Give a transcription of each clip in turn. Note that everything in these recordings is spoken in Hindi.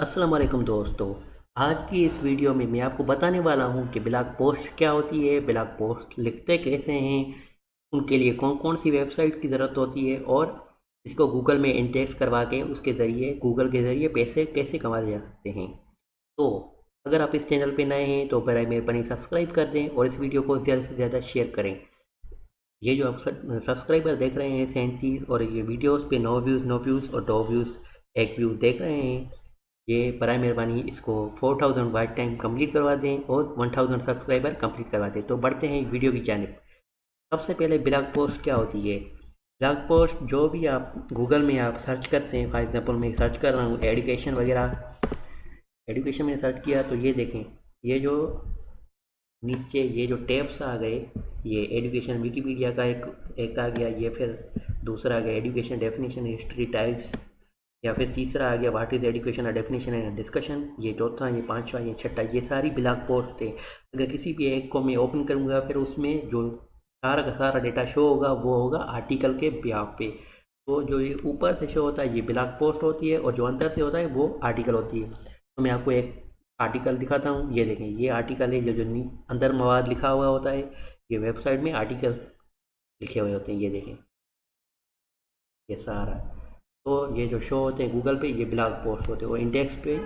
अस्सलाम वालेकुम दोस्तों। आज की इस वीडियो में मैं आपको बताने वाला हूं कि ब्लॉग पोस्ट क्या होती है, ब्लॉग पोस्ट लिखते कैसे हैं, उनके लिए कौन कौन सी वेबसाइट की ज़रूरत होती है और इसको गूगल में इंडेक्स करवा के उसके ज़रिए गूगल के ज़रिए पैसे कैसे कमाए जा सकते हैं। तो अगर आप इस चैनल पे नए हैं तो बराए मेहरबानी सब्सक्राइब कर दें और इस वीडियो को ज़्यादा से ज़्यादा शेयर करें। ये जो आप सब्सक्राइबर देख रहे हैं 37 और ये वीडियोस पे नो व्यूज़ और 2 व्यूज़ 1 व्यू देख रहे हैं, ये बराए मेहरबानी इसको 4000 वाच टाइम कंप्लीट करवा दें और 1000 सब्सक्राइबर कंप्लीट करवा दें। तो बढ़ते हैं वीडियो की जानिब। सबसे पहले ब्लॉग पोस्ट क्या होती है। ब्लॉग पोस्ट जो भी आप गूगल में आप सर्च करते हैं, फॉर एग्जांपल मैं सर्च कर रहा हूँ एजुकेशन वगैरह, एजुकेशन में सर्च किया तो ये देखें, ये जो नीचे ये जो टैब्स आ गए, ये एजुकेशन विकिपीडिया का एक आ गया, ये फिर दूसरा आ गया एजुकेशन डेफिनेशन हिस्ट्री टाइप्स, या फिर तीसरा आ गया what is education definition and discussion, ये चौथा, ये पांचवा, ये छठा, ये सारी ब्लॉग पोस्ट थे। अगर किसी भी एक को मैं ओपन करूंगा फिर उसमें जो सारा का सारा डेटा शो होगा वो होगा आर्टिकल के ब्याह पे। तो जो ये ऊपर से शो होता है ये ब्लॉग पोस्ट होती है और जो अंदर से होता है वो आर्टिकल होती है। तो मैं आपको एक आर्टिकल दिखाता हूँ। ये देखें, ये आर्टिकल है, जो अंदर मवाद लिखा हुआ होता है, ये वेबसाइट में आर्टिकल लिखे हुए होते हैं। ये देखें, ये सारा। तो ये जो शो होते हैं गूगल पे ये ब्लॉग पोस्ट होते हैं और इंडेक्स पे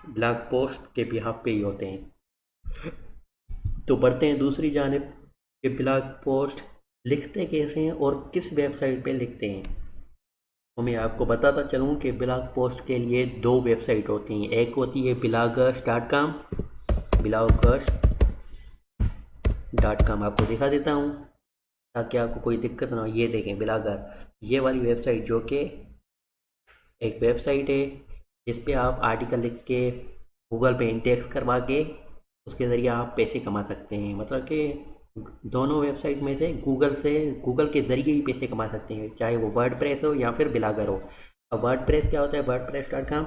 ब्लॉग पोस्ट के बिहाफ पे ही होते हैं। तो बढ़ते हैं दूसरी जानिब कि ब्लॉग पोस्ट लिखते कैसे हैं और किस वेबसाइट पे लिखते हैं। तो मैं आपको बताता चलूँ कि ब्लॉग पोस्ट के लिए दो वेबसाइट होती हैं। एक होती है bloggers.com, bloggers.com आपको दिखा देता हूँ ताकि आपको कोई दिक्कत ना हो। ये देखें ब्लॉगर, ये वाली वेबसाइट जो कि एक वेबसाइट है जिस पे आप आर्टिकल लिख के गूगल पे इंडेक्स करवा के उसके ज़रिए आप पैसे कमा सकते हैं। मतलब कि दोनों वेबसाइट में से गूगल के ज़रिए ही पैसे कमा सकते हैं, चाहे वो वर्डप्रेस हो या फिर ब्लॉगर हो। अब वर्डप्रेस क्या होता है, वर्डप्रेस.com,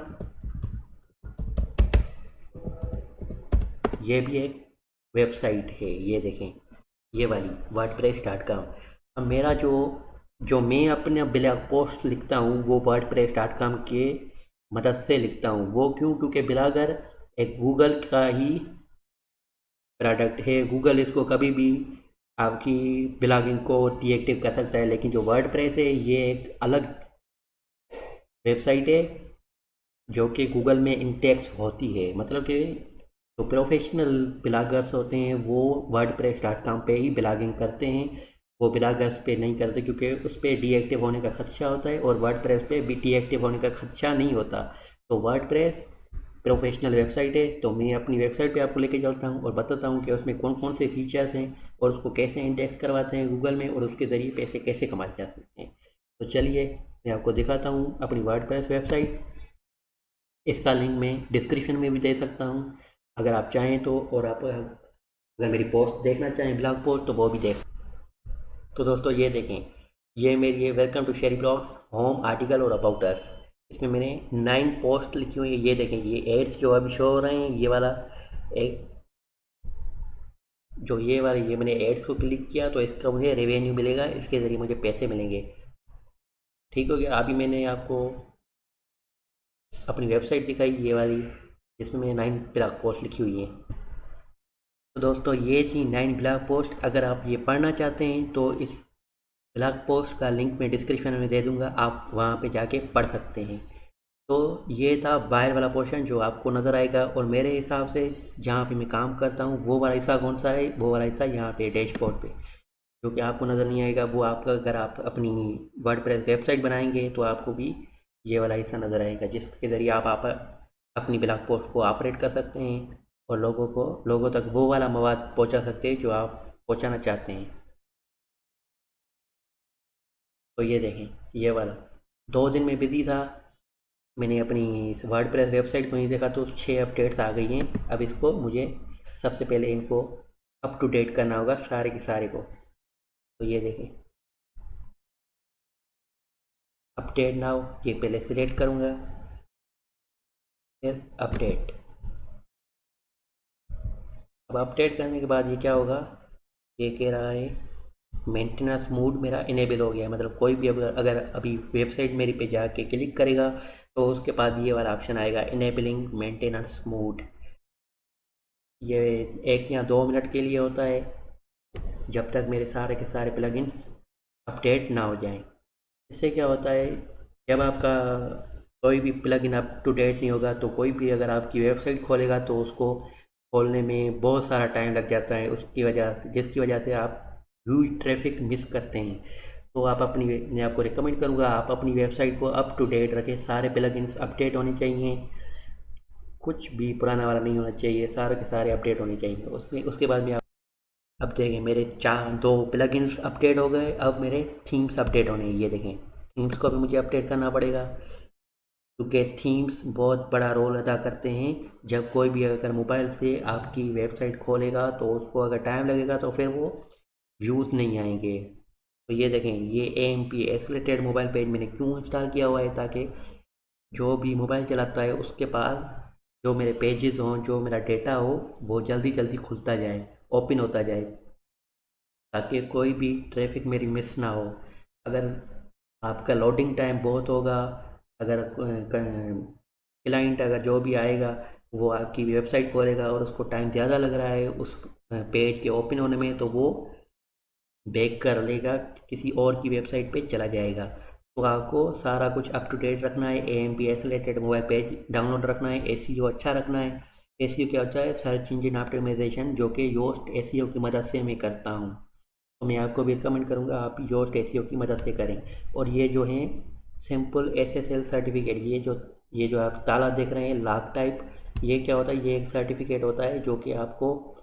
ये भी एक वेबसाइट है। ये देखें, ये वाली वर्डप्रेस.com। अब मेरा जो जो मैं अपने ब्लॉग पोस्ट लिखता हूँ वो वर्डप्रेस.com के मदद से लिखता हूँ। वो क्यों? क्योंकि ब्लॉगर एक गूगल का ही प्रोडक्ट है। गूगल इसको कभी भी आपकी ब्लॉगिंग को डीएक्टिव कर सकता है, लेकिन जो वर्डप्रेस है ये एक अलग वेबसाइट है जो कि गूगल में इंडेक्स होती है। मतलब कि जो प्रोफेशनल ब्लॉगर्स होते हैं वो वर्डप्रेस.com पे ही ब्लॉगिंग करते हैं, वो ब्लॉगर्स पे नहीं करते क्योंकि उस पर डीएक्टिव होने का खदशा होता है और वर्डप्रेस पे भी डीएक्टिव होने का खदशा नहीं होता। तो वर्डप्रेस प्रोफेशनल वेबसाइट है। तो मैं अपनी वेबसाइट पे आपको लेके चलता हूँ और बताता हूँ कि उसमें कौन कौन से फीचर्स हैं और उसको कैसे इंडेक्स करवाते हैं गूगल में और उसके ज़रिए पैसे कैसे कमाए जा सकते हैं। तो चलिए मैं आपको दिखाता हूँ अपनी वर्डप्रेस वेबसाइट। इसका लिंक मैं डिस्क्रिप्शन में भी दे सकता हूँ अगर आप चाहें तो, और आप अगर मेरी पोस्ट देखना चाहें ब्लॉग पोस्ट तो वो भी देख। तो दोस्तों ये देखें, ये मेरी है welcome to Sheri blogs home article और अबाउट अस। इसमें मैंने 9 पोस्ट लिखी हुई है। ये देखें, ये एड्स जो अभी शो हो रहे हैं, ये वाला एक जो ये वाला, ये मैंने एड्स को क्लिक किया तो इसका मुझे रेवेन्यू मिलेगा, इसके ज़रिए मुझे पैसे मिलेंगे। ठीक हो गया। अभी मैंने आपको अपनी वेबसाइट दिखाई, ये वाली, जिसमें मैंने 9 ब्लॉग पोस्ट लिखी हुई है। तो दोस्तों ये थी 9 ब्लॉग पोस्ट। अगर आप ये पढ़ना चाहते हैं तो इस ब्लॉग पोस्ट का लिंक मैं डिस्क्रिप्शन में दे दूंगा, आप वहाँ पे जाके पढ़ सकते हैं। तो ये था बाहर वाला पोर्शन जो आपको नज़र आएगा, और मेरे हिसाब से जहाँ पे मैं काम करता हूँ वो वाला हिस्सा कौन सा है, वो वाला हिस्सा यहाँ पे डैशबोर्ड पे, जो कि आपको नज़र नहीं आएगा। वो आपका अगर आप अपनी वर्डप्रेस वेबसाइट बनाएंगे तो आपको भी ये वाला हिस्सा नज़र आएगा, जिसके ज़रिए आप अपनी ब्लॉग पोस्ट को ऑपरेट कर सकते हैं और लोगों तक वो वाला मवाद पहुंचा सकते हैं जो आप पहुंचाना चाहते हैं। तो ये देखें, ये वाला 2 दिन में बिज़ी था, मैंने अपनी इस वर्डप्रेस वेबसाइट को नहीं देखा तो 6 अपडेट्स आ गई हैं। अब इसको मुझे सबसे पहले इनको अप टू डेट करना होगा सारे के सारे को। तो ये देखें, अपडेट नाउ, ये पहले सिलेक्ट करूँगा, फिर अपडेट। अब अपडेट करने के बाद ये क्या होगा, ये कह रहा है मेंटेनेंस मोड मेरा इनेबल हो गया है। मतलब कोई भी अगर अभी वेबसाइट मेरी पे जाके क्लिक करेगा तो उसके बाद ये वाला ऑप्शन आएगा इनेबलिंग मेंटेनेंस मोड। ये 1 या 2 मिनट के लिए होता है, जब तक मेरे सारे के सारे प्लगइन्स अपडेट ना हो जाएं। इससे क्या होता है, जब आपका कोई भी प्लगइन अप टू डेट नहीं होगा तो कोई भी अगर आपकी वेबसाइट खोलेगा तो उसको खोलने में बहुत सारा टाइम लग जाता है, उसकी वजह से जिसकी वजह से आप ह्यूज ट्रैफिक मिस करते हैं। तो आप अपनी मैं आपको रिकमेंड करूँगा आप अपनी वेबसाइट को अप टू डेट रखें, सारे प्लगइन्स अपडेट होने चाहिए, कुछ भी पुराना वाला नहीं होना चाहिए, सारे के सारे अपडेट होने चाहिए। उसमें उसके बाद में आप अब देखें मेरे 2 प्लगइन्स अपडेट हो गए, अब मेरे थीम्स अपडेट होने हैं। ये देखें थीम्स को भी मुझे अपडेट करना पड़ेगा, क्योंकि थीम्स बहुत बड़ा रोल अदा करते हैं। जब कोई भी अगर मोबाइल से आपकी वेबसाइट खोलेगा तो उसको अगर टाइम लगेगा तो फिर वो व्यूज़ नहीं आएंगे। तो ये देखें ये AMP एक्सलेटेड मोबाइल पेज मैंने क्यों इंस्टॉल किया हुआ है, ताकि जो भी मोबाइल चलाता है उसके पास जो मेरे पेजेस हों, जो मेरा डेटा हो, वो जल्दी जल्दी खुलता जाए, ओपन होता जाए, ताकि कोई भी ट्रैफिक मेरी मिस ना हो। अगर आपका लोडिंग टाइम बहुत होगा, अगर क्लाइंट अगर जो भी आएगा वो आपकी वेबसाइट खोलेगा और उसको टाइम ज़्यादा लग रहा है उस पेज के ओपन होने में, तो वो बैक कर लेगा, किसी और की वेबसाइट पे चला जाएगा। तो आपको सारा कुछ अप टू डेट रखना है, AMPS related mobile page download रखना है, SEO अच्छा रखना है। SEO क्या होता है, सर्च इंजन ऑप्टिमाइजेशन, जो कि योस्ट SEO की मदद से मैं करता हूँ। तो मैं आपको भी रिकमेंड करूँगा आप योस्ट SEO की मदद से करें। और ये जो है सिंपल SSL सर्टिफिकेट, ये जो आप ताला देख रहे हैं लॉक टाइप, ये क्या होता है, ये एक सर्टिफिकेट होता है जो कि आपको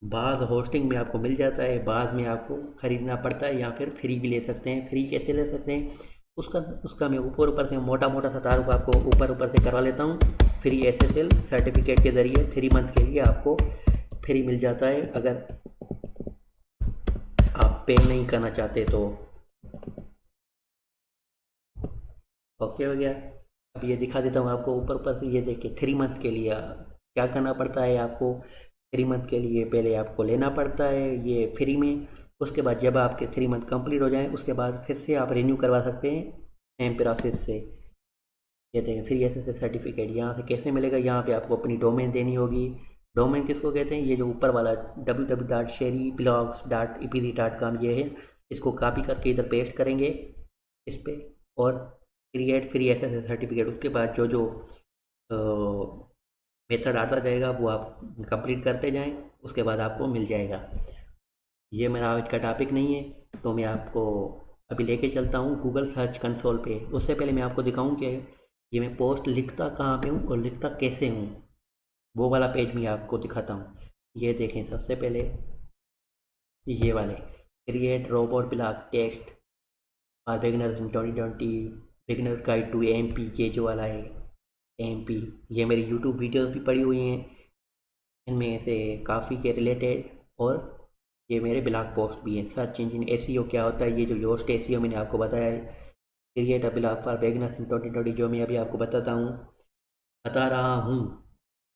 बाद होस्टिंग में आपको मिल जाता है, बाद में आपको ख़रीदना पड़ता है या फिर फ्री भी ले सकते हैं। फ्री कैसे ले सकते हैं, उसका उसका मैं ऊपर ऊपर से मोटा मोटा सा तारुफ आपको ऊपर ऊपर से करवा लेता हूँ। फ्री SSL सर्टिफिकेट के ज़रिए 3 मंथ के लिए आपको फ्री मिल जाता है, अगर आप पे नहीं करना चाहते तो। ओके हो गया। अब ये दिखा देता हूँ आपको ऊपर ऊपर से, ये देखिए 3 मंथ के लिए क्या करना पड़ता है आपको। 3 मंथ के लिए पहले आपको लेना पड़ता है ये फ्री में, उसके बाद जब आपके 3 मंथ कंप्लीट हो जाएं उसके बाद फिर से आप रिन्यू करवा सकते हैं सेम प्रोसेस से। ये देखें फ्री SSL सर्टिफिकेट यहाँ से कैसे मिलेगा, यहाँ पे आपको अपनी डोमेन देनी होगी। डोमेन किसको कहते हैं, ये जो ऊपर वाला www.sherryblogs.epd.com ये है, इसको कॉपी करके इधर पेस्ट करेंगे इस पे, और क्रिएट फ्री SSL सर्टिफिकेट। उसके बाद जो जो मेथड आता जाएगा वो आप कंप्लीट करते जाएं, उसके बाद आपको मिल जाएगा। ये मेरा आज का टॉपिक नहीं है, तो मैं आपको अभी लेके चलता हूँ गूगल सर्च कंसोल पे। उससे पहले मैं आपको दिखाऊँ कि ये मैं पोस्ट लिखता कहाँ पे हूँ और लिखता कैसे हूँ, वो वाला पेज मैं आपको दिखाता हूँ। ये देखें सबसे पहले ये वाले क्रिएट रोबोट ब्लॉग टेक्स्ट और beginners in 2020 beginner guide to AMP, ये जो वाला है AMP, ये मेरी यूट्यूब वीडियोस भी पड़ी हुई हैं, इनमें से काफ़ी के रिलेटेड, और ये मेरे ब्लॉग पोस्ट भी हैं। सर्च इंजन SEO क्या होता है, ये जो योस्ट SEO मैंने आपको बताया है, create a blog for beginners in 2020 जो मैं अभी आपको बता रहा हूँ।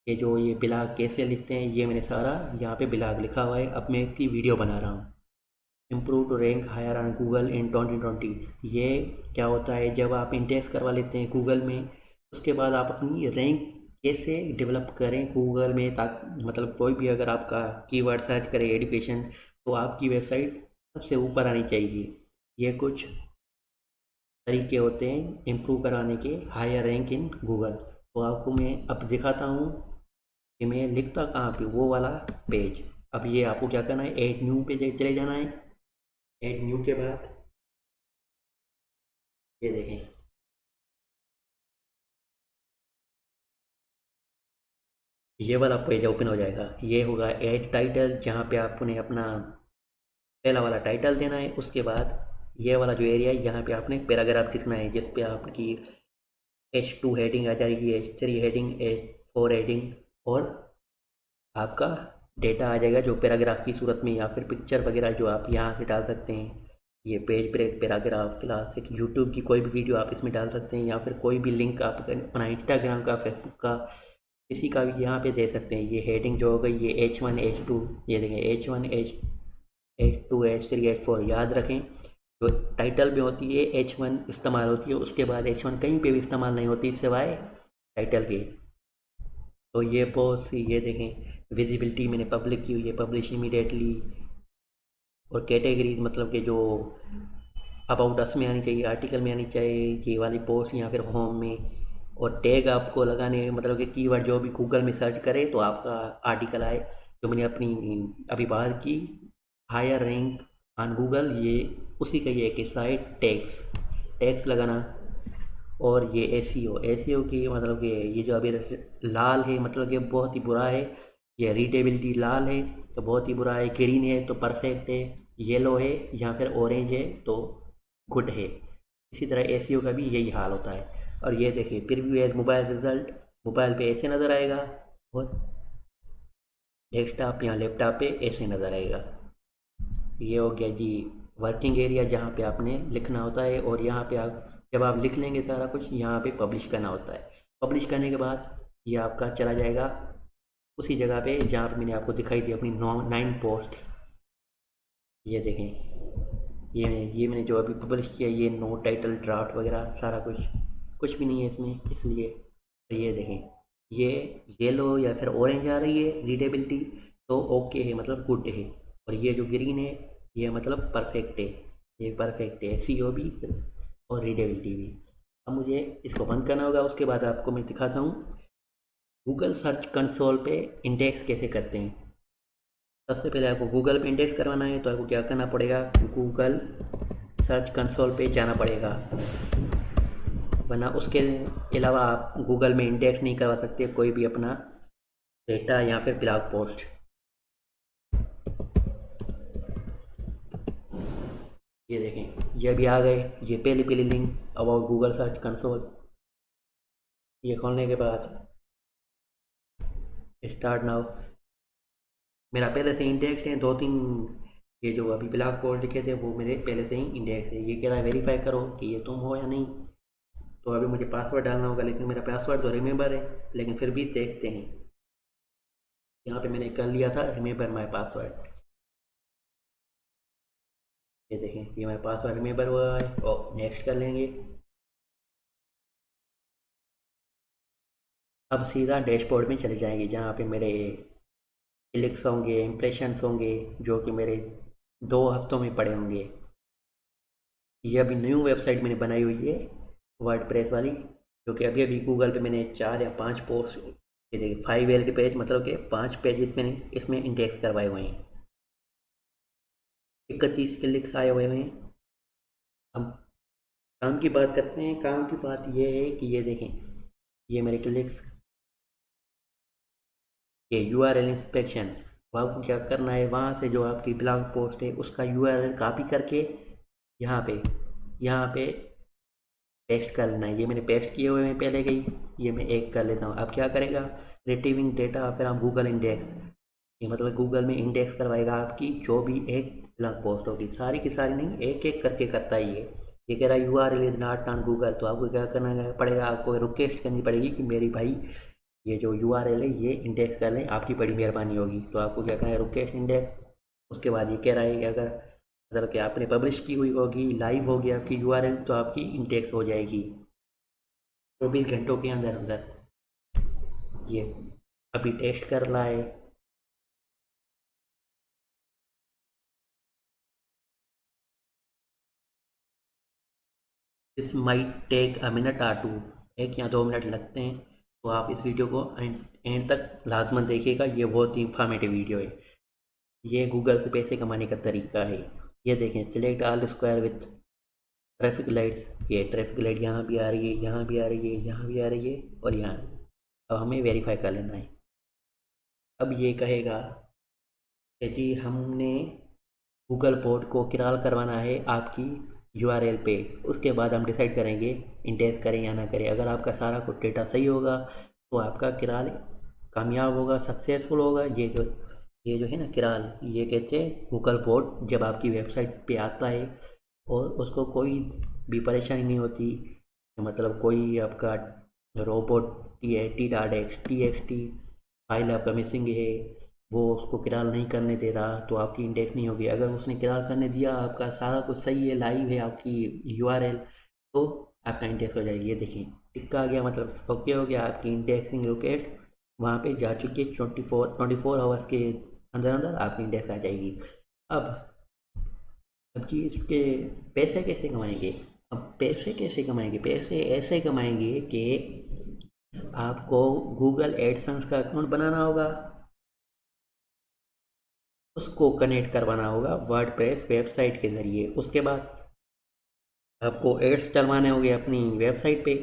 ये ब्लॉग कैसे लिखते हैं ये मैंने सारा यहाँ पे ब्लॉग लिखा हुआ है, अब मैं इसकी वीडियो बना रहा हूँ। Improve to rank higher on Google in 2020, ये क्या होता है, जब आप इंडेक्स करवा लेते हैं गूगल में, उसके बाद आप अपनी रैंक कैसे डेवलप करें गूगल में, ताकि मतलब कोई भी अगर आपका कीवर्ड सर्च करे एजुकेशन, तो आपकी वेबसाइट सबसे ऊपर आनी चाहिए। ये कुछ तरीके होते हैं इम्प्रूव कराने के, हायर रैंक इन गूगल। तो आपको मैं अब दिखाता हूँ कि मैं लिखता कहाँ पे, वो वाला पेज। अब ये आपको क्या करना है, ऐड न्यू पे चले जाना है। ऐड न्यू के बाद ये देखें ये वाला पेज ओपन हो जाएगा। ये होगा ऐड टाइटल, जहाँ पे आपने अपना पहला वाला टाइटल देना है। उसके बाद ये वाला जो एरिया है यहाँ पे आपने पैराग्राफ लिखना है, जिस पे आपकी H2 हेडिंग आ जाएगी, H3 हेडिंग, H4 हेडिंग, और आपका डेटा आ जाएगा जो पैराग्राफ की सूरत में, या फिर पिक्चर वगैरह जो आप यहाँ से डाल सकते हैं। ये page break paragraph classic YouTube की कोई भी वीडियो आप इसमें डाल सकते हैं, या फिर कोई भी लिंक आप अपना इंस्टाग्राम का, फेसबुक का, किसी का भी यहाँ पे दे सकते हैं। ये हेडिंग जो हो गई ये H1 H2, ये देखें H1 H2 H3 H4 याद रखें। जो टाइटल में होती है H1 इस्तेमाल होती है, उसके बाद H1 कहीं पे भी इस्तेमाल नहीं होती सिवाय टाइटल के। तो ये पोस्ट ये देखें, विजिबिलिटी मैंने पब्लिक की हुई है, पब्लिश इमीडिएटली। और कैटेगरीज मतलब कि जो अबाउट अस में आनी चाहिए, आर्टिकल में आनी चाहिए ये वाली पोस्ट, या फिर होम में। और टैग आपको लगाने मतलब कि कीवर्ड जो भी गूगल में सर्च करे तो आपका आर्टिकल आए। जो मैंने अपनी अभी बात की, हायर रैंक ऑन गूगल, ये उसी का ये एक हिस्सा है, टैग्स। टैग्स लगाना। और ये एसईओ की मतलब कि ये जो अभी लाल है मतलब कि बहुत ही बुरा है। ये रीडेबिलिटी लाल है तो बहुत ही बुरा है, ग्रीन है तो परफेक्ट है, येलो है या फिर ऑरेंज है तो गुड है। इसी तरह एसईओ का भी यही हाल होता है। और ये देखिए, preview as mobile result, mobile पे ऐसे नज़र आएगा, और डेस्कटॉप या लैपटॉप पे ऐसे नज़र आएगा। ये हो गया जी वर्किंग एरिया, जहाँ पे आपने लिखना होता है। और यहाँ पे आप जब आप लिख लेंगे सारा कुछ, यहाँ पे पब्लिश करना होता है। पब्लिश करने के बाद ये आपका चला जाएगा उसी जगह पे जहाँ पे मैंने आपको दिखाई थी अपनी 9 पोस्ट। ये देखें, ये मैंने जो अभी पब्लिश किया, ये नो टाइटल ड्राफ्ट वगैरह सारा कुछ भी नहीं है इसमें, इसलिए। तो ये देखें, ये येलो या फिर ऑरेंज आ रही है रीडेबिलिटी, तो ओके है मतलब गुड है। और ये जो ग्रीन है ये मतलब परफेक्ट है। ये परफेक्ट है, सी भी और रीडेबिलिटी भी। अब मुझे इसको बंद करना होगा, उसके बाद आपको मैं दिखाता हूँ गूगल सर्च कंसोल पे इंडेक्स कैसे करते हैं। सबसे पहले आपको गूगल पे इंडेक्स करवाना है तो आपको क्या करना पड़ेगा, गूगल सर्च कंसोल पे जाना पड़ेगा, वरना उसके अलावा आप गूगल में इंडेक्स नहीं करवा सकते कोई भी अपना डेटा या फिर ब्लॉग पोस्ट। ये देखें, ये भी आ गए, ये पहली पहली link about Google search console. ये खोलने के बाद स्टार्ट नाउ, मेरा पहले से इंडेक्स है 2-3। ये जो अभी ब्लॉग पोस्ट लिखे थे वो मेरे पहले से ही इंडेक्स है। ये कह रहा है वेरीफाई करो कि ये तुम हो या नहीं। तो अभी मुझे पासवर्ड डालना होगा, लेकिन मेरा पासवर्ड तो रिमेंबर है, लेकिन फिर भी देखते हैं। यहाँ पे मैंने कर लिया था रिमेंबर माई पासवर्ड। ये देखें, ये मेरा पासवर्ड रिमेंबर हुआ है, और नेक्स्ट कर लेंगे। अब सीधा डैशबोर्ड में चले जाएंगे जहाँ पे मेरे क्लिक्स होंगे, इम्प्रेशंस होंगे, जो कि मेरे 2 हफ्तों में पड़े होंगे। ये अभी न्यू वेबसाइट मैंने बनाई हुई है, वर्डप्रेस वाली, जो कि अभी अभी गूगल पे मैंने 4 या 5 पोस्ट, ये देखिए 5 एल के पेज मतलब कि 5 पेजेस मैंने इसमें इंडेक्स करवाए हुए हैं। 31 क्लिक्स आए हुए हैं। अब काम की बात करते हैं। काम की बात ये है कि ये देखें, ये मेरे क्लिक्स, ये URL इंस्पेक्शन। आपको क्या करना है, वहाँ से जो आपकी ब्लॉग पोस्ट है उसका URL कॉपी करके यहाँ पे पेस्ट कर लेना है। ये मैंने पेस्ट किए हुए हैं पहले के ही, ये मैं एक कर लेता हूँ। अब क्या करेगा, रिट्रीविंग डेटा, फिर आप गूगल इंडेक्स, ये मतलब गूगल में इंडेक्स करवाएगा आपकी जो भी एक ब्लॉग पोस्ट होगी, सारी की सारी नहीं, एक एक करके करता ही है। ये कह रहा है URL is not on Google, तो आपको क्या करना पड़ेगा, आपको रिक्वेस्ट करनी पड़ेगी कि मेरी भाई ये जो URL है ये इंडेक्स कर लें, आपकी बड़ी मेहरबानी होगी। तो आपको क्या करना है, रिक्वेस्ट इंडेक्स। उसके बाद ये कह रहा है कि अगर मतलब कि आपने पब्लिश की हुई होगी, लाइव होगी आपकी URL, तो आपकी इंडेक्स हो जाएगी 24 घंटों के अंदर अंदर। ये अभी टेस्ट कर रहा है। This might take a minute or two, 1 या 2 मिनट लगते हैं। तो आप इस वीडियो को एंड तक लाजमन देखिएगा, ये बहुत ही इंफॉर्मेटिव वीडियो है। ये गूगल से पैसे कमाने का तरीका है। ये देखें, select all square with traffic lights, ये ट्रैफिक लाइट यहाँ भी आ रही है, यहाँ भी आ रही है, यहाँ भी आ रही है, और यहाँ। अब हमें वेरीफाई कर लेना है। अब ये कहेगा कि जी हमने गूगल पोर्ट को किराल करवाना है आपकी URL पे। उसके बाद हम डिसाइड करेंगे इंडेक्स करें या ना करें। अगर आपका सारा कुछ डेटा सही होगा तो आपका किराल कामयाब होगा, सक्सेसफुल होगा। ये जो है ना किराल, ये कहते हैं गूगल पोर्ट, जब आपकी वेबसाइट पे आता है और उसको कोई भी परेशानी नहीं होती, मतलब कोई आपका robot T dot x T x T file आपका मिसिंग है, वो उसको किराल नहीं करने दे रहा तो आपकी इंडेक्स नहीं होगी। अगर उसने किराल करने दिया, आपका सारा कुछ सही है, लाइव है आपकी यूआरएल, तो आपका इंडेक्स हो जाएगी। ये देखिए टिक्का आ गया, मतलब ओके हो गया, आपकी इंडेक्सिंग रिक्वेस्ट वहाँ पे जा चुकी है। 24 आवर्स के अंदर अंदर आपकी इंडेक्स आ जाएगी। अब अब जी इसके पैसे कैसे कमाएंगे? अब पैसे कैसे कमाएंगे? पैसे ऐसे कमाएंगे कि आपको गूगल एडसेंस का अकाउंट बनाना होगा, उसको कनेक्ट करवाना होगा वर्डप्रेस वेबसाइट के ज़रिए। उसके बाद आपको एड्स डलवाने होंगे अपनी वेबसाइट पे।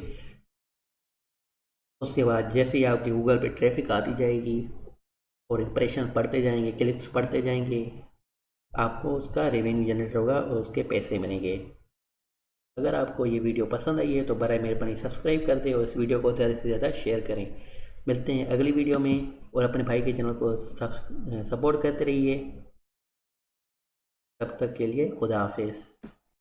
उसके बाद जैसे ही आपकी गूगल पे ट्रैफिक आती जाएगी और इंप्रेशन बढ़ते जाएंगे, क्लिक्स बढ़ते जाएंगे, आपको उसका रेवेन्यू जनरेट होगा और उसके पैसे मिलेंगे। अगर आपको ये वीडियो पसंद आई है तो बराए मेहरबानी सब्सक्राइब कर दें और इस वीडियो को ज़्यादा से ज़्यादा शेयर करें। मिलते हैं अगली वीडियो में और अपने भाई के चैनल को सपोर्ट करते रहिए। तब तक के लिए खुदा हाफिज़।